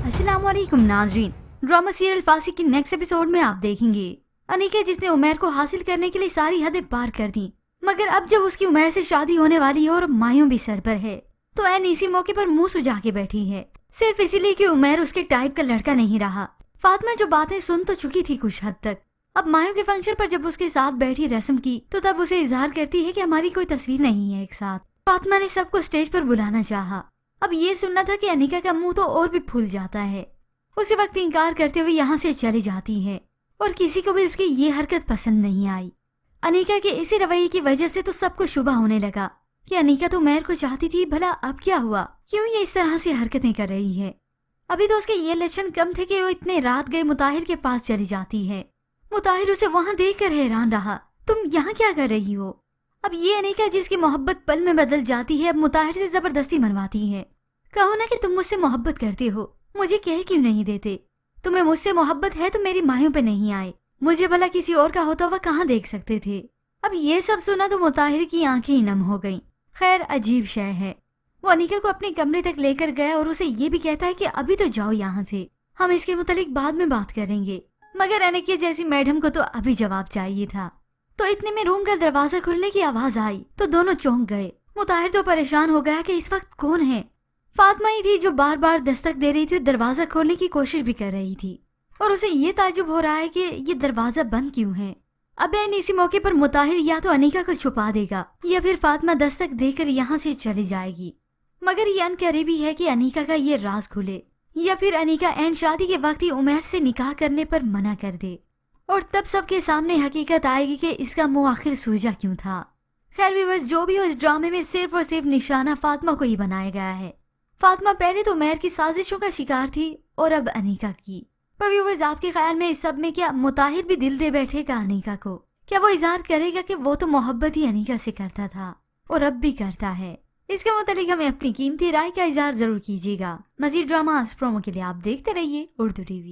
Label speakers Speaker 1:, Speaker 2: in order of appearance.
Speaker 1: अस्सलाम वालेकुम नाजरीन। ड्रामा सीरियल फांसी के नेक्स्ट एपिसोड में आप देखेंगे अनीका जिसने उमैर को हासिल करने के लिए सारी हदें पार कर दी, मगर अब जब उसकी उमैर से शादी होने वाली है और मायूं भी सर पर है तो ऐन इसी मौके पर मुंह सुझा के बैठी है, सिर्फ इसीलिए कि उमैर उसके टाइप का लड़का नहीं रहा। फातिमा जो बातें सुन तो चुकी थी कुछ हद तक, अब मायूं के फंक्शन पर जब उसके साथ बैठी रस्म की तो तब उसे इजहार करती है कि हमारी कोई तस्वीर नहीं है एक साथ। फातिमा ने सबको स्टेज पर बुलाना चाहा। अब ये सुनना था कि अनीका का मुंह तो और भी फूल जाता है। उसी वक्त इनकार करते हुए यहाँ से चली जाती है और किसी को भी उसकी ये हरकत पसंद नहीं आई। अनीका के इसी रवैये की वजह से तो सबको शुबा होने लगा कि अनीका तो उमैर को चाहती थी, भला अब क्या हुआ, क्यों ये इस तरह से हरकतें कर रही है। अभी तो उसके ये लक्षण कम थे कि वो इतने रात गए मुताहिर के पास चली जाती है। मुताहिर उसे वहाँ देख कर हैरान रहा, तुम यहाँ क्या कर रही हो। अब ये अनीका जिसकी मोहब्बत पल में बदल जाती है अब मुताहिर से जबरदस्ती मनवाती है। कहो ना कि तुम मुझसे मोहब्बत करते हो, मुझे कह क्यों नहीं देते। तुम्हें मुझसे मोहब्बत है तो मेरी मायों पे नहीं आए, मुझे भला किसी और का होता हुआ कहाँ देख सकते थे। अब ये सब सुना तो मुताहिर की आंखें ही नम हो गईं। खैर अजीब शय है। वो अनीका को अपने कमरे तक लेकर गया और उसे ये भी कहता है कि अभी तो जाओ यहाँ से, हम इसके मुतालिक बाद में बात करेंगे। मगर अनीका जैसी मैडम को तो अभी जवाब चाहिए था। तो इतने में रूम का दरवाजा खुलने की आवाज आई तो दोनों चौंक गए। मुताहिर तो परेशान हो गया कि इस वक्त कौन है। फातिमा ही थी जो बार बार दस्तक दे रही थी, दरवाजा खोलने की कोशिश भी कर रही थी और उसे ये ताजुब हो रहा है कि ये दरवाजा बंद क्यों है। अब इसी मौके पर मुताहिर या तो अनीका को छुपा देगा या फिर फातिमा दस्तक देकर यहाँ से चली जाएगी। मगर ये अनकरीबी है कि अनीका का ये राज खुले या फिर अनीका ऐन शादी के वक्त ही उमैर से निकाह करने पर मना कर दे और तब सबके सामने हकीकत आएगी कि इसका मुंह आखिर सूजा क्यों था। खैर व्यूअर्स, जो भी हो इस ड्रामे में सिर्फ और सिर्फ निशाना फातिमा को ही बनाया गया है। फातिमा पहले तो उमैर की साजिशों का शिकार थी और अब अनीका की। पर व्यूअर्स, आपके ख्याल में इस सब में क्या मुताहिर भी दिल दे बैठेगा अनीका को? क्या वो इजहार करेगा कि वो तो मोहब्बत ही अनीका से करता था और अब भी करता है? इसके मुतालिक हमें अपनी कीमती राय का इजहार जरूर कीजिएगा। मजीद ड्रामा प्रोमो के लिए आप देखते रहिए उर्दू टीवी।